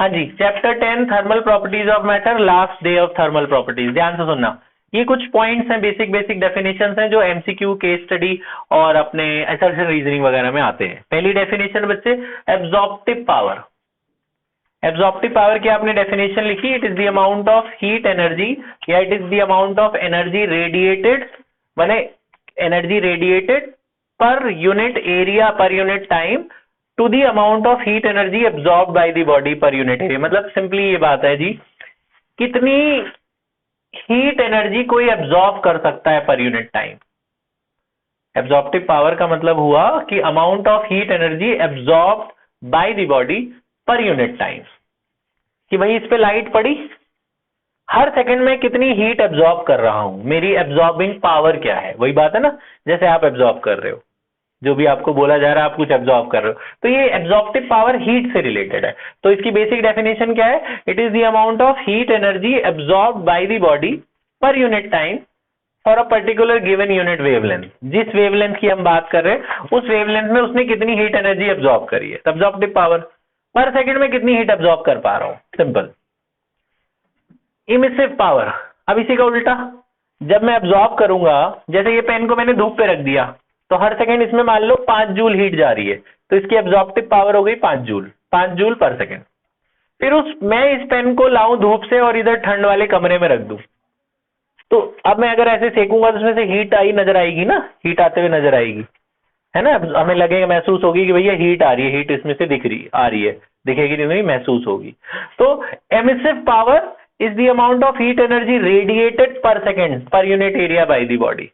हाँ जी, chapter 10 thermal properties of matter, last day of thermal properties. ध्यान से सुनना, ये कुछ पॉइंट्स हैं, बेसिक बेसिक डेफिनेशंस हैं जो एमसीक्यू, केस स्टडी और अपने असर्शन रीजनिंग वगैरह में आते हैं। पहली डेफिनेशन बच्चे, एब्जॉर्प्टिव पावर। एब्जॉर्प्टिव पावर की आपने डेफिनेशन लिखी, it is the amount of heat energy या it is the amount of energy radiated, माने energy radiated per unit area per unit time to the amount of heat energy absorb by the body per unit area. मतलब simply ये बात है जी, कितनी heat energy कोई absorb कर सकता है पर यूनिट टाइम। एब्जॉर्प्टिव पावर का मतलब हुआ कि amount of heat energy absorb by the body per unit time. कि भाई इस पे लाइट पड़ी, हर सेकंड में कितनी हीट एब्जॉर्ब कर रहा हूं, मेरी एब्जॉर्बिंग पावर क्या है। वही बात है ना, जैसे आप एब्जॉर्ब कर रहे हो, जो भी आपको बोला जा रहा है आप कुछ एब्जॉर्ब कर रहे हो, तो ये एब्जॉर्प्टिव पावर हीट से रिलेटेड है। तो इसकी बेसिक डेफिनेशन क्या है, it is the amount of heat energy absorb by the body per unit time for a particular given unit wavelength. जिस वेवलेंथ की हम बात कर रहे हैं उस वेवलेंथ में उसने कितनी हीट एनर्जी एब्जॉर्ब करी है, एब्जॉर्प्टिव पावर पर सेकंड में कितनी हीट एब्जॉर्ब कर पा रहा हूं, सिंपल। इमिसिव पावर, अब इसी का उल्टा, जब मैं एब्जॉर्ब करूंगा, जैसे ये पेन को मैंने धूप पे रख दिया तो हर सेकंड इसमें मान लो 5 जूल हीट जा रही है, तो इसकी एब्जॉर्प्टिव पावर हो गई 5 जूल, 5 जूल पर सेकंड। फिर मैं इस पेन को लाऊं धूप से और इधर ठंड वाले कमरे में रख दूं, तो अब मैं अगर ऐसे सेकूंगा तो उसमें से हीट आई नजर आएगी ना, हीट आते हुए नजर आएगी, है ना। हमें लगेगा, महसूस होगी कि भैया हीट आ रही है, हीट इसमें से दिख रही आ रही है, दिखेगी नहीं, महसूस होगी। तो emissive power is the amount of heat energy radiated per second per unit area by the body.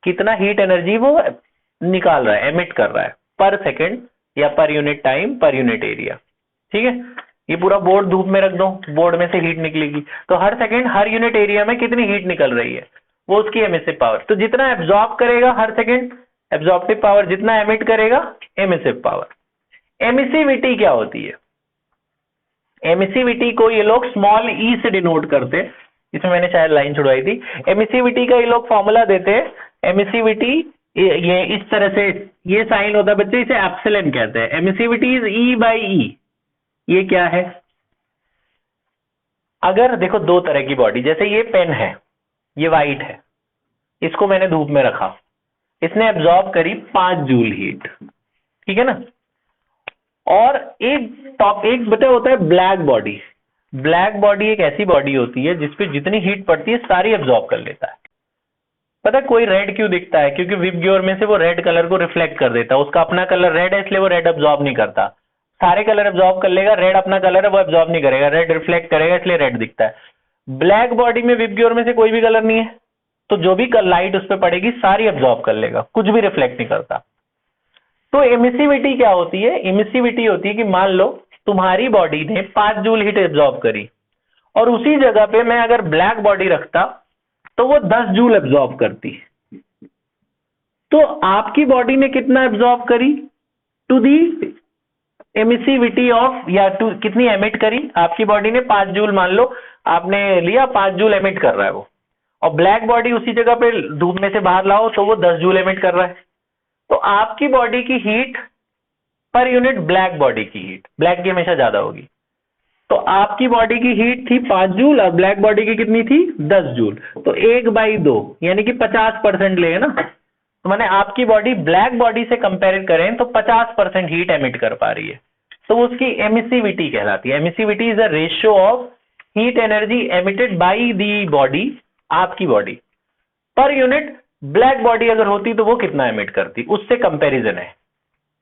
कितना हीट एनर्जी वो निकाल रहा है, एमिट कर रहा है पर सेकेंड या पर यूनिट टाइम पर यूनिट एरिया। ठीक है, ये पूरा बोर्ड धूप में रख दो, बोर्ड में से हीट निकलेगी, तो हर सेकेंड हर यूनिट एरिया में कितनी हीट निकल रही है, वो उसकी एमिसिव पावर। तो जितना एब्जॉर्ब करेगा हर सेकेंड एब्जॉर्प्टिव पावर, जितना एमिट करेगा एमिसिव पावर। एमिसिविटी क्या होती है, एमिसिविटी को ये लोग स्मॉल ई से डिनोट करते हैं, इसमें मैंने शायद लाइन छुड़वाई थी। एमिसिविटी का ये लोग फॉर्मूला देते हैं, एमिसिविटी ये इस तरह से, ये साइन होता है बच्चे, इसे एप्सिलॉन कहते हैं। Emissivity is E by E. ये क्या है, अगर देखो दो तरह की बॉडी, जैसे ये पेन है, ये वाइट है, इसको मैंने धूप में रखा, इसने एब्जॉर्ब करी 5 जूल हीट, ठीक है ना। और एक बता होता है ब्लैक बॉडी। ब्लैक बॉडी एक ऐसी बॉडी होती है जिसपे जितनी हीट पड़ती है सारी एब्जॉर्ब कर लेता है। पता है कोई रेड क्यों दिखता है, क्योंकि विबग्योर में से वो रेड कलर को रिफ्लेक्ट कर देता है, उसका अपना कलर रेड है इसलिए वो रेड एब्जॉर्ब नहीं करता, सारे कलर एब्जॉर्ब कर लेगा, रेड अपना कलर है वो एब्जॉर्ब नहीं करेगा, रेड रिफ्लेक्ट करेगा इसलिए रेड दिखता है। ब्लैक बॉडी में विबग्योर में से कोई भी कलर नहीं है, तो जो भी लाइट उस पर पड़ेगी सारी एब्जॉर्ब कर लेगा, कुछ भी रिफ्लेक्ट नहीं करता। तो एमिसिविटी क्या होती है, एमिसिविटी होती है कि मान लो तुम्हारी बॉडी ने 5 जूल हीट एब्जॉर्ब करी और उसी जगह पे मैं अगर ब्लैक बॉडी रखता तो वो 10 जूल एब्जॉर्ब करती, तो आपकी बॉडी ने कितना एब्जॉर्ब करी टू दी एमिसिविटी ऑफ, या टू कितनी एमिट करी, आपकी बॉडी ने 5 जूल, मान लो आपने लिया 5 जूल एमिट कर रहा है वो, और ब्लैक बॉडी उसी जगह पे धूप में से बाहर लाओ तो वो 10 जूल एमिट कर रहा है। तो आपकी बॉडी की हीट पर यूनिट ब्लैक बॉडी की हीट, ब्लैक की हमेशा ज्यादा होगी, तो आपकी बॉडी की हीट थी 5 जूल और ब्लैक बॉडी की कितनी थी 10 जूल, तो 1/2 यानी कि 50% ले ना, तो माने आपकी बॉडी ब्लैक बॉडी से कंपेयर करें तो 50% हीट एमिट कर पा रही है, तो उसकी एमिसिविटी कहलाती है। Emissivity is a ratio of heat energy emitted by the body, आपकी body per unit black body अगर होती तो वो कितना एमिट करती, उससे कंपैरिजन है,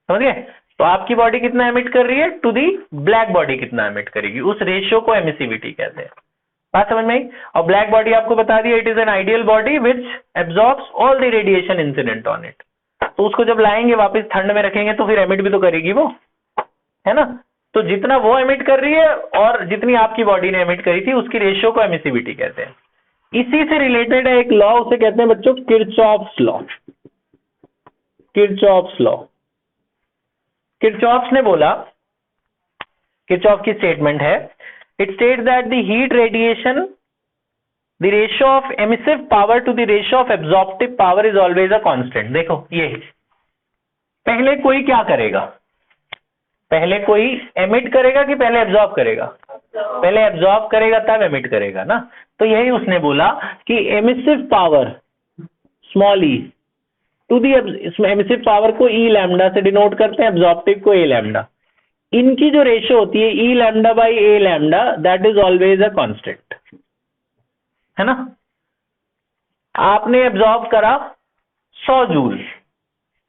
समझिए। तो आपकी बॉडी कितना एमिट कर रही है टू दी ब्लैक बॉडी कितना एमिट करेगी, उस रेशियो को एमिसिविटी कहते हैं। बात समझ में आई। और ब्लैक बॉडी आपको बता दिया, it is an ideal body which absorbs all the radiation incident on it. तो उसको जब लाएंगे वापस ठंड में रखेंगे तो फिर एमिट भी तो करेगी वो, है ना। तो जितना वो एमिट कर रही है और जितनी आपकी बॉडी ने एमिट करी थी उसकी रेशियो को एमिसिविटी कहते हैं। इसी से रिलेटेड है एक लॉ, उसे कहते हैं बच्चों Kirchhoff's law. Kirchhoff's law, Kirchhoff's ने बोला, किरचॉफ की स्टेटमेंट है, it state that the heat radiation, the ratio of emissive power to the ratio of absorptive power is always a constant. देखो ये पहले कोई क्या करेगा, पहले कोई एमिट करेगा कि पहले एब्जॉर्ब करेगा? पहले एब्जॉर्ब करेगा तब एमिट करेगा ना। तो यही उसने बोला कि emissive power small E to the emissive power को ई लैम्डा से डिनोट करते हैं, एब्जॉर्प्टिव को ए लैम्डा। इनकी जो रेशियो होती है e lambda by a lambda, that is always a constant, है ना। आपने एब्जॉर्ब करा 100 जूल,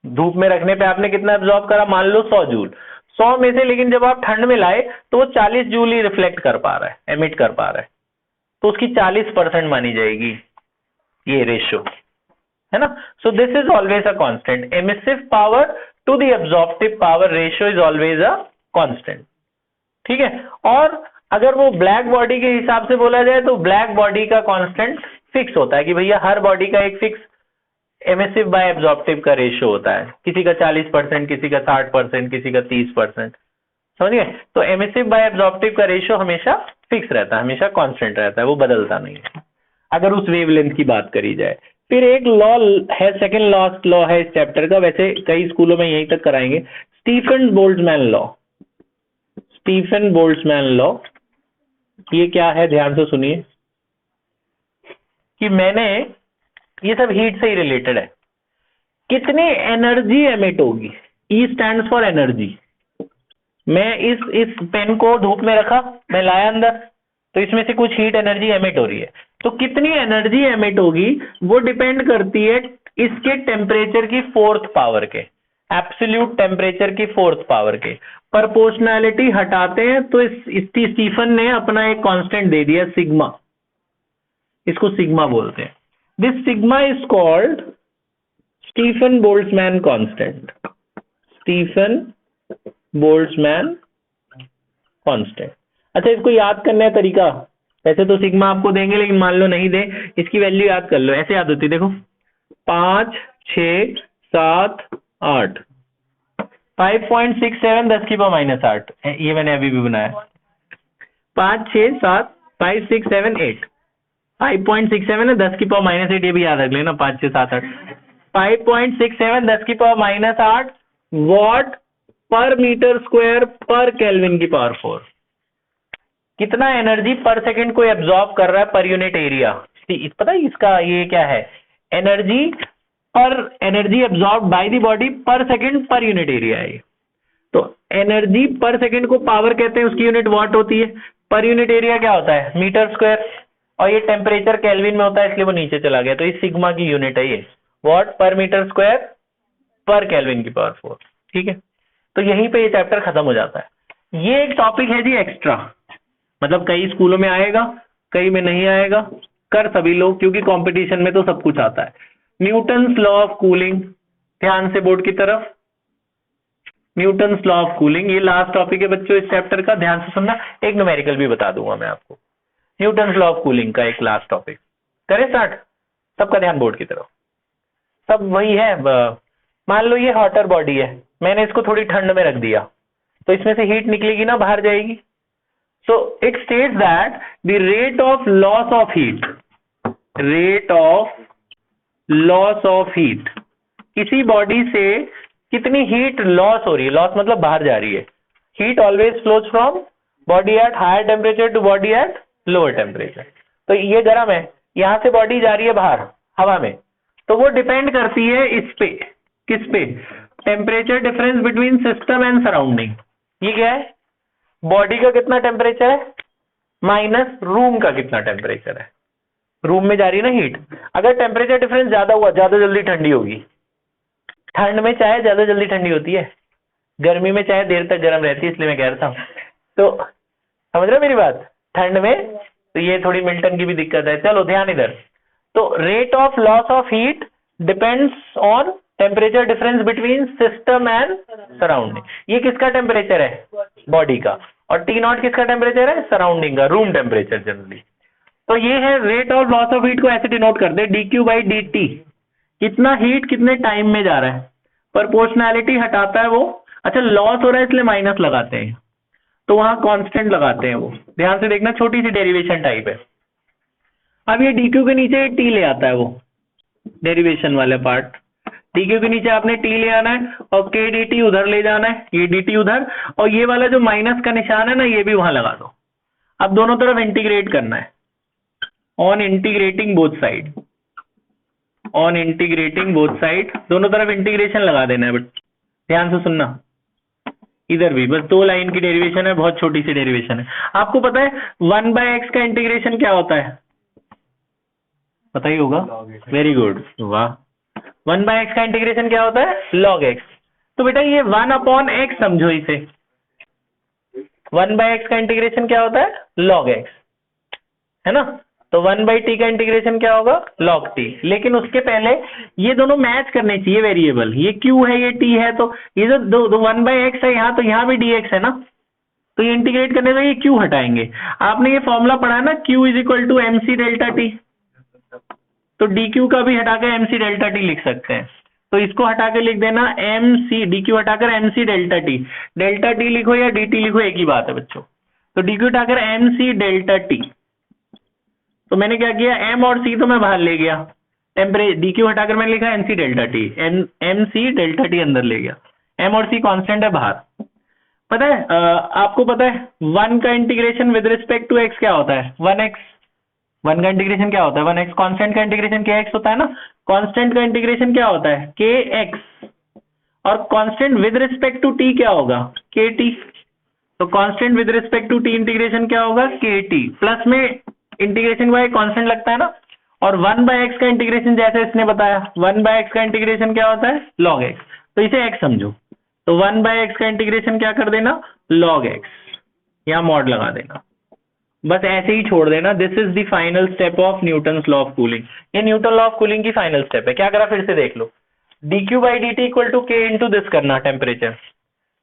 धूप में रखने पे आपने कितना एब्जॉर्ब करा? मान लो 100 जूल। 100 में से लेकिन जब आप ठंड में लाए तो वो 40 जूल ही रिफ्लेक्ट कर पा रहा है, एमिट कर पा रहा है, तो उसकी 40% मानी जाएगी ये रेशियो, है ना। So this is always a constant. Emissive power to the absorptive power ratio is always a constant, ठीक है। और अगर वो ब्लैक बॉडी के हिसाब से बोला जाए तो ब्लैक बॉडी का कांस्टेंट फिक्स होता है कि भैया हर बॉडी का एक फिक्स एमिसिव बाय एब्जॉर्प्टिव का रेशियो होता है, किसी का 40%, किसी का 60%, किसी का 30%, समझिए। तो एमिसिव बाय एब्जॉर्प्टिव का रेशियो हमेशा फिक्स रहता है, हमेशा कांस्टेंट रहता है, वो बदलता नहीं है अगर उस वेवलेंथ की बात करी जाए। फिर एक लॉ है, सेकंड लास्ट लॉ है इस चैप्टर का, वैसे कई स्कूलों में यहीं तक कराएंगे, Stefan Boltzmann law. Stefan Boltzmann law, ये क्या है ध्यान से सुनिए, कि मैंने ये सब हीट से ही रिलेटेड है। कितनी एनर्जी एमिट होगी, ई स्टैंड्स फॉर एनर्जी। मैं इस पेन को धूप में रखा, मैं लाया अंदर, तो इसमें से कुछ हीट एनर्जी एमिट हो रही है, तो कितनी एनर्जी एमिट होगी वो डिपेंड करती है इसके टेम्परेचर की 4th पावर के, एब्सोल्यूट टेम्परेचर की 4th पावर के। प्रोपोर्शनैलिटी हटाते हैं तो स्टीफन ने अपना एक कांस्टेंट दे दिया सिग्मा, इसको सिग्मा बोलते हैं। This sigma is called Stefan Boltzmann constant. Stefan Boltzmann constant. अच्छा, इसको याद करने का तरीका, वैसे तो सिग्मा आपको देंगे लेकिन मान लो नहीं दे, इसकी वैल्यू याद कर लो। ऐसे याद होती है, देखो 5, 6, 7, 8, 5.67 10⁻⁸, ये मैंने अभी भी बनाया। 5, 6, 7, 5, 6, 7, 8, 5.67 है, 10⁻⁸, ये भी याद रख लेना, 5, 6, 7, 8, 5.67 10⁻⁸ वॉट पर मीटर स्क्वायर पर केल्विन की पावर 4। कितना एनर्जी पर सेकंड को एब्जॉर्ब कर रहा है पर यूनिट एरिया। पता है इसका ये क्या है, energy absorb by the body पर सेकंड पर यूनिट एरिया है। तो एनर्जी पर सेकंड को पावर कहते हैं, उसकी यूनिट वॉट होती है, पर यूनिट एरिया क्या होता है, मीटर स्क्वायर, और ये टेम्परेचर केल्विन में होता है इसलिए वो नीचे चला गया, तो इस सिग्मा की यूनिट है ये, वॉट पर मीटर स्क्वायर पर केल्विन की पावर 4, ठीक है। तो यहीं पे ये चैप्टर खत्म हो जाता है। ये एक टॉपिक है जी एक्स्ट्रा, मतलब कई स्कूलों में आएगा, कई में नहीं आएगा, कर सभी लोग, क्योंकि कंपटीशन में तो सब कुछ आता है। न्यूटन्स लॉ ऑफ कूलिंग, ध्यान से बोर्ड की तरफ, न्यूटन्स लॉ ऑफ कूलिंग, ये लास्ट टॉपिक है बच्चों इस चैप्टर का, ध्यान से सुनना। एक न्यूमेरिकल भी बता दूंगा मैं आपको, न्यूटन्स लॉ ऑफ कूलिंग का एक लास्ट टॉपिक। करें स्टार्ट, सबका ध्यान बोर्ड की तरफ। सब वही है, मान लो ये हॉटर बॉडी है, मैंने इसको थोड़ी ठंड में रख दिया, तो इसमें से हीट निकलेगी ना, बाहर जाएगी। So it states that the rate of loss of heat, किसी बॉडी से कितनी हीट लॉस हो रही है, लॉस मतलब बाहर जा रही है। Heat always flows from body at higher temperature to body at lower temperature. तो ये गर्म है, यहां से बॉडी जा रही है बाहर हवा में, तो वो डिपेंड करती है इस पे, किस पे, temperature difference between system and surrounding. ये क्या है, बॉडी का कितना टेम्परेचर है माइनस रूम का कितना टेम्परेचर है। रूम में जा रही है ना हीट, अगर टेम्परेचर डिफरेंस ज्यादा हुआ, ज्यादा जल्दी ठंडी होगी। ठंड में चाय ज्यादा जल्दी ठंडी होती है, गर्मी में चाय देर तक गर्म रहती है, इसलिए मैं कह रहा हूं। तो समझ रहे हो मेरी बात, ठंड में तो ये थोड़ी मिल्टन की भी दिक्कत है। चलो ध्यान इधर, तो rate of loss of heat depends on temperature difference between system and surrounding. ये किसका टेम्परेचर है, बॉडी का, और टी नॉट किसका टेम्परेचर है, सराउंडिंग का, रूम टेम्परेचर जनरली। तो ये है rate of loss of heat को ऐसे डिनोट करते हैं dq बाई dt, कितना हीट कितने टाइम में जा रहा है। प्रोपोर्शनैलिटी हटाता है वो, अच्छा लॉस हो रहा है इसलिए माइनस लगाते हैं, तो वहां कांस्टेंट लगाते हैं वो, ध्यान से देखना, छोटी सी डेरिवेशन टाइप है। अब ये dq के नीचे t ले आता है वो डेरिवेशन वाले पार्ट, डी क्यू के नीचे आपने टी ले आना है और के डी टी उधर ले जाना है, ये डी टी उधर, और ये वाला जो माइनस का निशान है ना ये भी वहां लगा दो। अब दोनों तरफ इंटीग्रेट करना है, on integrating both side, on integrating both side, दोनों तरफ इंटीग्रेशन लगा देना है। बट ध्यान से सुनना, इधर भी बस 2 लाइन की डेरिवेशन है, बहुत छोटी सी डेरिवेशन है। आपको पता है 1/x का इंटीग्रेशन क्या होता है? पता ही होगा, वेरी गुड, वाह। 1/x का इंटीग्रेशन क्या होता है? log x। तो बेटा ये 1/x समझो इसे, 1/x का इंटीग्रेशन क्या होता है? log x, है ना। तो 1/t का इंटीग्रेशन क्या होगा? log t। लेकिन उसके पहले ये दोनों मैच करने चाहिए वेरिएबल, ये q है ये t है, तो ये जो दो 1/x है यहाँ, तो यहाँ भी dx है ना, तो ये इंटीग्रेट करने से ये q हटाएंगे। आपने ये फॉर्मूला पढ़ा है ना, q = mc डेल्टा t, तो dq का भी हटाकर mc डेल्टा t लिख सकते हैं। तो इसको हटा के लिख देना mc, dq हटाकर mc delta t, delta t लिखो या dt लिखो एक ही बात है बच्चों। तो dq हटाकर mc डेल्टा t, तो मैंने क्या किया, m और c तो मैं बाहर ले गया, dq हटाकर मैंने लिखा mc delta t, mc delta t अंदर ले गया, m और c कांस्टेंट है बाहर। पता है आपको पता है 1 का integration with respect to x क्या होता है? 1x। 1 का इंटीग्रेशन क्या होता है? 1x। कांस्टेंट का इंटीग्रेशन kx होता है ना, कांस्टेंट का इंटीग्रेशन क्या होता है? kx। और constant with respect to t क्या होगा? kt। तो constant with respect to t integration क्या होगा? kt। प्लस में इंटीग्रेशन का एक कांस्टेंट लगता है ना, और 1/x का इंटीग्रेशन जैसे इसने बताया, 1/x का इंटीग्रेशन क्या होता है? log x। तो इसे x समझो, तो 1/x का इंटीग्रेशन क्या कर देना? log x, यहां मॉड लगा देना, बस ऐसे ही छोड़ देना। This is the final step of Newton's law of cooling. ये न्यूटन लॉ ऑफ कूलिंग की फाइनल स्टेप है। क्या करा फिर से देख लो, dq/dt = k इंटू दिस करना टेम्परेचर,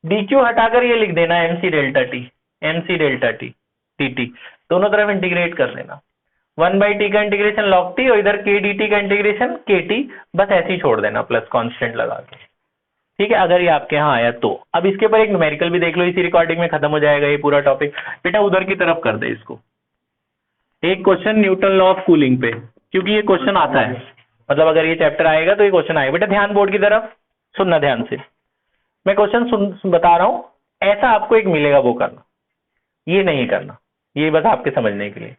dq हटाकर ये लिख देना mc delta t, mc delta t dt, दोनों तरफ इंटीग्रेट कर देना। 1/t का इंटीग्रेशन log t और इधर k dt का इंटीग्रेशन kt, बस ऐसे ही छोड़ देना प्लस कांस्टेंट लगा के, ठीक है। अगर ये आपके यहाँ आया तो अब इसके ऊपर एक न्यूमेरिकल भी देख लो, इसी रिकॉर्डिंग में खत्म हो जाएगा ये पूरा टॉपिक। बेटा उधर की तरफ कर दे इसको, एक question Newton law of cooling पे, क्योंकि ये क्वेश्चन आता है, मतलब अगर ये चैप्टर आएगा तो ये क्वेश्चन आएगा। बेटा ध्यान बोर्ड की तरफ सुनना ध्यान से, मैं क्वेश्चन बता रहा हूं, ऐसा आपको एक मिलेगा वो करना, ये नहीं करना, ये बस आपके समझने के लिए।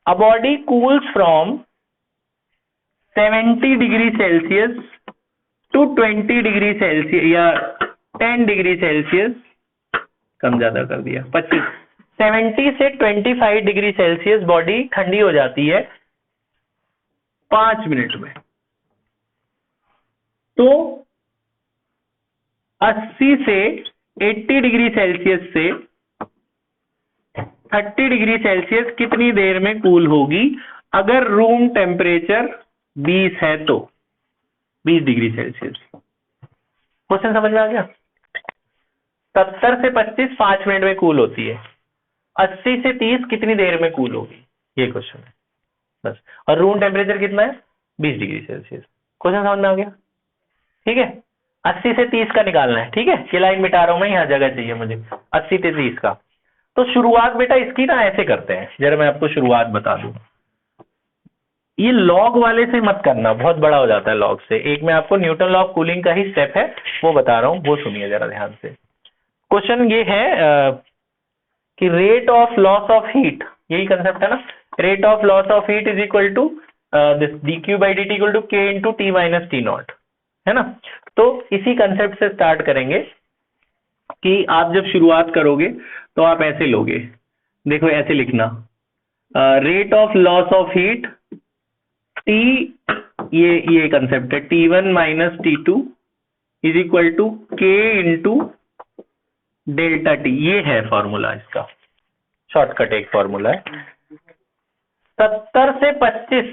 A body cools from 70 degree Celsius to 20 degree Celsius या 10 डिग्री सेल्सियस, कम ज्यादा कर दिया, 25, 70 से 25 डिग्री सेल्सियस बॉडी ठंडी हो जाती है 5 मिनट में। तो 80 से 80 डिग्री सेल्सियस से 30 डिग्री सेल्सियस कितनी देर में कूल होगी अगर रूम टेम्परेचर 20 है तो? 20 डिग्री सेल्सियस। क्वेश्चन समझ में आ गया? 70 से 25 5 मिनट में कूल होती है, 80 से 30 कितनी देर में कूल होगी, ये क्वेश्चन है बस। और रूम टेम्परेचर कितना है? 20 डिग्री सेल्सियस। क्वेश्चन समझ में आ गया? ठीक है, 80 से 30 का निकालना है, ठीक है। ये लाइन मिटा रहा हूं मैं, यहां जगह चाहिए मुझे 80 से 30 का। तो शुरुआत बेटा इसकी ना ऐसे करते हैं, जरा मैं आपको शुरुआत बता दूं। ये लॉग वाले से मत करना, बहुत बड़ा हो जाता है लॉग से। एक मैं आपको न्यूटन लॉ ऑफ कूलिंग का ही स्टेप है वो बता रहा हूं, वो सुनिए जरा ध्यान से। क्वेश्चन ये है कि rate of loss of heat, यही कंसेप्ट है ना, rate of loss of heat is equal to this dq/dt = k × t - t0, है ना। तो इसी कंसेप्ट से स्टार्ट करेंगे कि आप जब शुरुआत करोगे तो आप ऐसे लोगे, देखो ऐसे लिखना, rate of loss of heat T, ये कंसेप्ट है, T1 - T2 is equal to K × delta T, ये है फॉर्मूला, इसका शॉर्टकट एक फॉर्मूला है। 70 से 25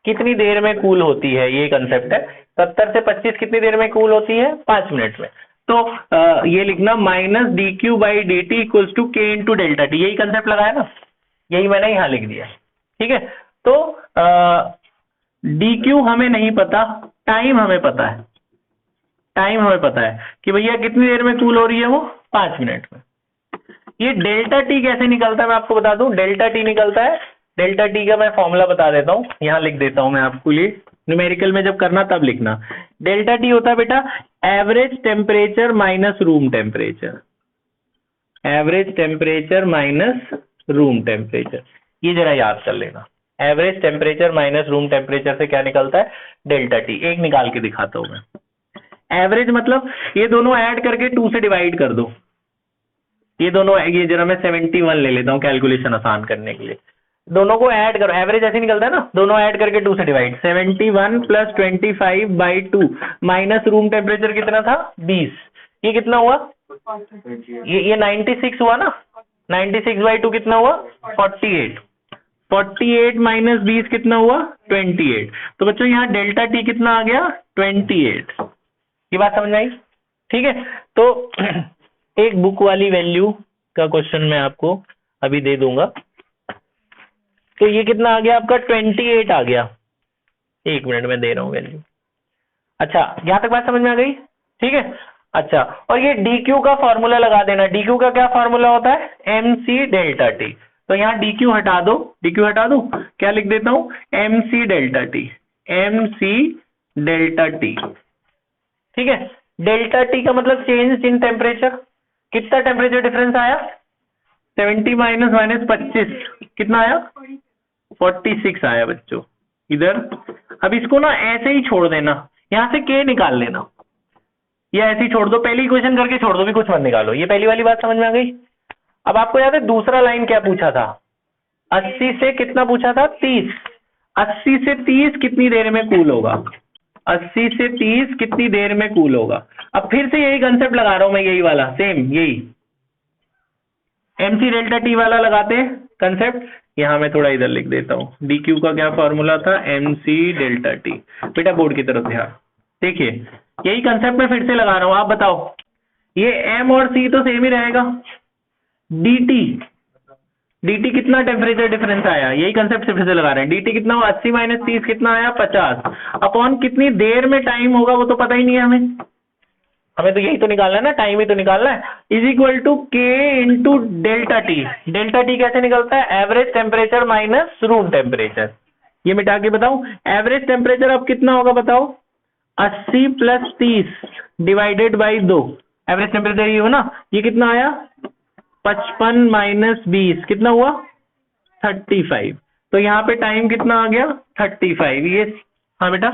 कितनी देर में कूल होती है, ये कंसेप्ट है। 70 से 25 कितनी देर में कूल होती है? 5 मिनट में। तो ये लिखना -dq/dt = k × डेल्टा T, यही कंसेप्ट लगाया ना, यही मैंने यहां लिख दिया, ठीक है। तो dq हमें नहीं पता, टाइम हमें पता है, टाइम हमें पता है कि भैया कितनी देर में कूल हो रही है वो? 5 मिनट में। ये डेल्टा टी कैसे निकलता है मैं आपको बता दूं, डेल्टा टी निकलता है, डेल्टा टी का मैं फॉर्मूला बता देता हूं, यहां लिख देता हूं मैं आपको, ये न्यूमेरिकल में जब करना तब लिखना। डेल्टा टी होता है बेटा average temperature minus room temperature, average temperature minus room temperature, ये जरा याद कर लेना। Average temperature minus room temperature से क्या निकलता है, डेल्टा टी। एक निकाल के दिखाता हूं मैं। एवरेज मतलब ये दोनों ऐड करके 2 से डिवाइड कर दो, ये दोनों, ये जरा मैं 71 ले लेता हूं कैलकुलेशन आसान करने के लिए। दोनों को ऐड करो, एवरेज ऐसे निकलता है ना, दोनों ऐड करके 2 से divide. 71 plus 25/2 minus room temperature कितना था 20, ये कितना हुआ, ये 96 हुआ ना। 96/2 कितना हुआ 48, 48 माइनस 20 कितना हुआ 28। तो बच्चों यहाँ डेल्टा टी कितना आ गया 28। ये बात समझ में आई? ठीक है, तो एक बुक वाली वैल्यू का क्वेश्चन मैं आपको अभी दे दूंगा। तो ये कितना आ गया आपका 28 आ गया। एक मिनट में दे रहा हूं वैल्यू। अच्छा, यहां तक बात समझ में आ गई? ठीक है। अच्छा, और ये डीक्यू का फॉर्मूला लगा देना। डीक्यू का क्या फॉर्मूला होता है, एमसी डेल्टा टी। तो यहाँ डीक्यू हटा दो, डीक्यू हटा दो, क्या लिख देता हूं MC delta T, MC delta T. ठीक है, डेल्टा टी का मतलब चेंज इन टेम्परेचर। कितना टेम्परेचर डिफरेंस आया 70 माइनस माइनस 25 कितना आया 46 आया बच्चों इधर। अब इसको ना ऐसे ही छोड़ देना, यहां से के निकाल लेना, या ऐसे ही छोड़ दो, पहली इक्वेशन करके छोड़ दो, भी कुछ मत निकालो। ये पहली वाली बात समझ में आ गई? अब आपको याद है दूसरा लाइन क्या पूछा था, 80 से कितना पूछा था 30, 80 से 30 कितनी देर में कूल होगा, 80 से 30 कितनी देर में कूल होगा। अब फिर से यही कंसेप्ट लगा रहा हूं मैं, यही वाला सेम, यही एमसी डेल्टा टी वाला लगाते हैं कंसेप्ट। यहां मैं थोड़ा इधर लिख देता हूं, डी क्यू का क्या फॉर्मूला था एमसी डेल्टा टी। बेटा बोर्ड की तरफ ध्यान, देखिए यही कंसेप्ट मैं फिर से लगा रहा हूं। आप बताओ, ये एम और सी तो सेम ही रहेगा, डीटी, डीटी कितना टेम्परेचर डिफरेंस आया, यही कंसेप्ट से फिर से लगा रहे हैं। डीटी कितना हुआ 80 माइनस 30 कितना आया 50, अपॉन कितनी देर में टाइम होगा वो तो पता ही नहीं है हमें तो यही तो निकालना है ना, टाइम ही तो निकालना है। इज इक्वल टू के into delta T. Delta T कैसे निकलता है, average temperature minus room temperature. ये मिटा के बताऊं, एवरेज टेम्परेचर अब कितना होगा बताओ, 80 plus 30 divided by 2, average temperature ये हो ना, ये कितना आया 55 माइनस 20 कितना हुआ 35। तो यहाँ पे टाइम कितना आ गया 35। ये हाँ बेटा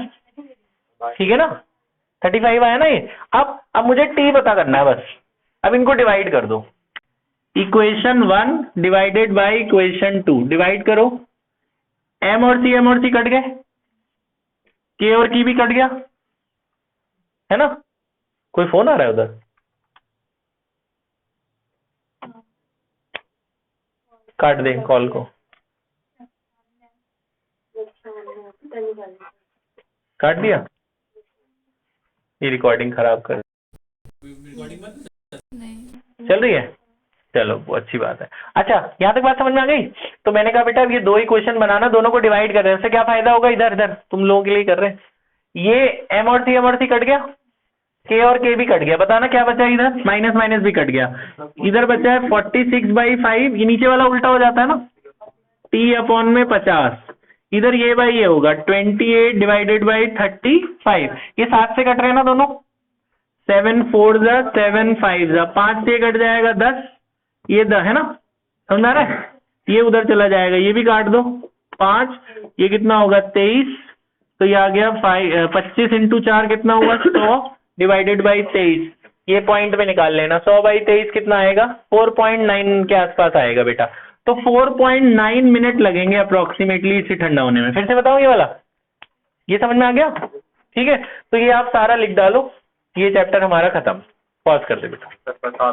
ठीक है ना, 35 आया ना ये। अब मुझे टी पता करना है बस। अब इनको डिवाइड कर दो, equation 1 divided by equation 2 divide करो। एम और सी कट गए, के और की भी कट गया है ना। कोई फोन आ रहा है उधर, काट दे कॉल को, काट दिया। ये रिकॉर्डिंग खराब कर चल रही है, चलो वो अच्छी बात है। अच्छा यहाँ तक बात समझ में आ गई? तो मैंने कहा बेटा ये 2 इक्वेशन बनाना, दोनों को डिवाइड कर रहे हैं, इससे क्या फायदा होगा, इधर इधर तुम लोगों के लिए कर रहे हैं। ये एम और सी कट गया, के और के भी कट गया, बताना क्या बचा इधर, माइनस माइनस भी कट गया। इधर बचा है 46/5, ये नीचे वाला उल्टा हो जाता है ना, टी अपॉन में 50, इधर ये बाई ये होगा 28 डिवाइडेड बाई 35। ये 7 से कट रहे हैं ना दोनों, 7 4 7 5 5 से कट जाएगा 10, ये 10 है ना, समझा रहा है। ये उधर चला जाएगा, ये भी काट दो 5, ये कितना होगा 23। तो ये आ गया 25 इंटू 4 कितना हुआ 100 डिवाइडेड बाई 23। ये पॉइंट में निकाल लेना, 100/23 कितना आएगा 4.9 के आसपास आएगा बेटा। तो 4.9 मिनट लगेंगे अप्रोक्सीमेटली इसे ठंडा होने में। फिर से बताओ ये वाला, ये समझ में आ गया? ठीक है, तो ये आप सारा लिख डालो, ये चैप्टर हमारा खत्म। पॉज कर दे बेटा।